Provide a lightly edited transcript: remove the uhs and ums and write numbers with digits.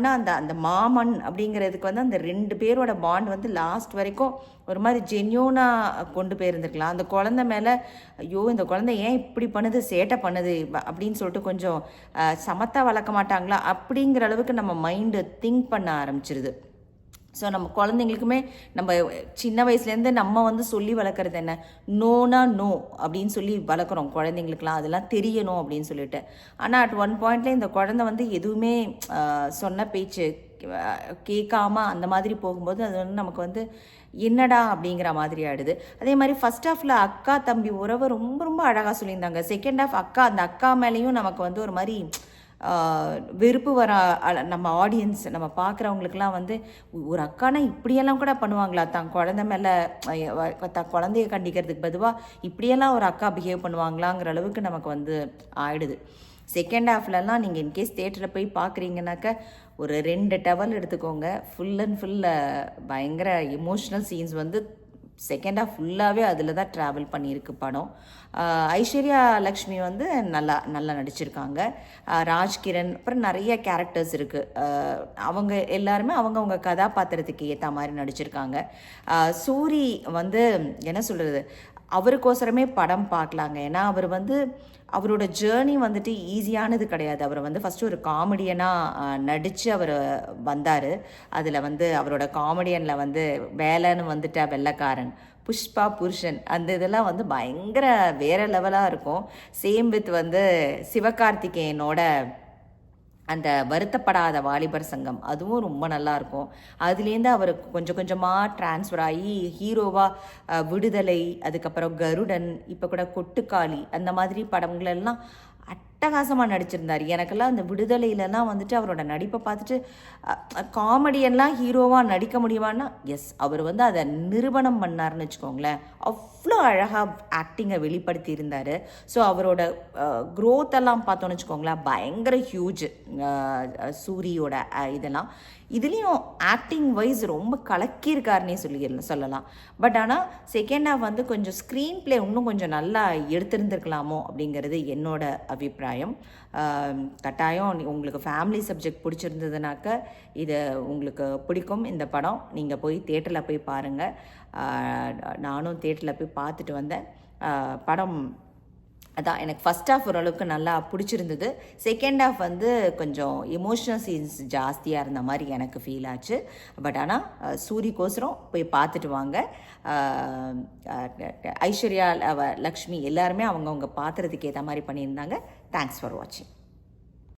ஆனால் அந்த மாமன் அப்படிங்கிறதுக்கு வந்து அந்த 2 பேரோட பாண்ட் வந்து லாஸ்ட் வரைக்கும் ஒரு மாதிரி ஜென்யூனாக கொண்டு போயிருந்துருக்கலாம். அந்த குழந்தை மேலே ஐயோ இந்த குழந்தை ஏன் இப்படி பண்ணுது, சேட்டை பண்ணுது அப்படின்னு சொல்லிட்டு கொஞ்சம் சமத்தா வளர்க்க மாட்டாங்களா அப்படிங்கிற அளவுக்கு நம்ம மைண்டு திங்க் பண்ண ஆரம்பிச்சிருது. ஸோ நம்ம குழந்தைங்களுக்குமே நம்ம சின்ன வயசுலேருந்து நம்ம வந்து சொல்லி வளர்க்குறது என்ன, நோனா நோ அப்படின்னு சொல்லி வளர்க்குறோம் குழந்தைங்களுக்குலாம், அதெல்லாம் தெரியணும் அப்படின்னு சொல்லிட்டு. ஆனால் அட் ஒன் பாயிண்ட்ல இந்த குழந்தை வந்து எதுவுமே சொன்ன பேச்சு கேட்காம அந்த மாதிரி போகும்போது அது வந்து நமக்கு வந்து என்னடா அப்படிங்கிற மாதிரி ஆயிடுது. அதே மாதிரி ஃபர்ஸ்ட் ஹாஃபில் அக்கா தம்பி உறவை ரொம்ப ரொம்ப அழகாக சொல்லியிருந்தாங்க. செகண்ட் ஹாஃப் அந்த அக்கா மேலேயும் நமக்கு வந்து ஒரு மாதிரி வெறுப்பு வர நம்ம ஆடியன்ஸ் நம்ம பார்க்குறவங்களுக்குலாம் வந்து ஒரு அக்கானா இப்படியெல்லாம் கூட பண்ணுவாங்களா, தான் குழந்தை மேலே தான் குழந்தைய கண்டிக்கிறதுக்கு பதுவாக இப்படியெல்லாம் ஒரு அக்கா பிஹேவ் பண்ணுவாங்களாங்கிற அளவுக்கு நமக்கு வந்து ஆயிடுது. செகண்ட் ஹாஃப்லலாம் நீங்கள் இன்கேஸ் தேட்டரில் போய் பார்க்குறீங்கன்னாக்க ஒரு 2 டவல் எடுத்துக்கோங்க. ஃபுல் அண்ட் ஃபுல் பயங்கர எமோஷ்னல் சீன்ஸ் வந்து செகண்ட் ஹாஃப் ஃபுல்லாகவே அதில் தான் ட்ராவல் பண்ணியிருக்கு படம். ஐஸ்வர்யா லக்ஷ்மி வந்து நல்லா நடிச்சிருக்காங்க. ராஜ்கிரண், அப்புறம் நிறைய கேரக்டர்ஸ் இருக்குது. அவங்க எல்லாருமே அவங்கவுங்க கதாபாத்திரத்துக்கு ஏற்ற மாதிரி நடிச்சிருக்காங்க. சூரி வந்து என்ன சொல்கிறது, அவருக்கோசரமே படம் பார்க்கலாங்க. ஏன்னா அவர் வந்து அவரோட ஜேர்னி வந்துட்டு ஈஸியானது கிடையாது. அவர் வந்து ஃபஸ்ட்டு ஒரு காமெடியனாக நடித்து அவர் வந்தார். அதில் வந்து அவரோட காமெடியனில் வந்து வேலைன்னு வந்துட்டா வெள்ளைக்காரன், புஷ்பா புருஷன், அந்த இதெல்லாம் வந்து பயங்கர வேறு லெவலாக இருக்கும். சேம் வித் வந்து சிவகார்த்திகேயனோட அந்த வருத்தப்படாத வாலிபர் சங்கம், அதுவும் ரொம்ப நல்லாயிருக்கும். அதுலேருந்து அவர் கொஞ்சம் கொஞ்சமாக டிரான்ஸ்ஃபர் ஆகி ஹீரோவாக விடுதலை, அதுக்கப்புறம் கருடன், இப்போ கூட கொட்டுக்காளி, அந்த மாதிரி படங்களெல்லாம் அட்டகாசமாக நடிச்சிருந்தார். எனக்கெல்லாம் அந்த விடுதலையிலலாம் வந்துட்டு அவரோட நடிப்பை பார்த்துட்டு காமெடியெல்லாம் ஹீரோவாக நடிக்க முடியுமான்னா எஸ், அவர் வந்து அதை நிரூபணம் பண்ணார்னு வச்சுக்கோங்களேன். அவ்வளோ அழகாக ஆக்டிங்கை வெளிப்படுத்தி இருந்தார். ஸோ அவரோட க்ரோத்தெல்லாம் பார்த்தோன்னு வச்சுக்கோங்களேன், பயங்கர ஹியூஜ் சூரியோட இதெல்லாம். இதுலேயும் ஆக்டிங் வைஸ் ரொம்ப கலக்கியிருக்காருன்னே சொல்லலாம். பட் ஆனால் செகண்ட் ஹாஃப் வந்து கொஞ்சம் ஸ்க்ரீன் ப்ளே இன்னும் கொஞ்சம் நல்லா எடுத்திருந்துருக்கலாமோ அப்படிங்கிறது என்னோட அபிப்பிராயம். கட்டாயம் உங்களுக்கு ஃபேமிலி சப்ஜெக்ட் பிடிச்சிருந்ததுனாக்க இது உங்களுக்கு பிடிக்கும் இந்த படம். நீங்கள் போய் தேட்டரில் போய் பாருங்கள். நானும் தேட்டரில் போய் பார்த்துட்டு வந்தேன். படம் அதான் எனக்கு ஃபஸ்ட் ஹாஃப் ஓரளவுக்கு நல்லா பிடிச்சிருந்தது. செகண்ட் ஹாஃப் வந்து கொஞ்சம் எமோஷ்னல் சீன்ஸ் ஜாஸ்தியாக இருந்த மாதிரி எனக்கு ஃபீல் ஆச்சு. பட் ஆனால் சூரிக்கோசரம் போய் பார்த்துட்டு வாங்க. ஐஸ்வர்யா லக்ஷ்மி எல்லாருமே அவங்கவுங்க பாத்திரத்துக்கு ஏற்ற மாதிரி பண்ணியிருந்தாங்க. தேங்க்ஸ் ஃபார் வாட்சிங்.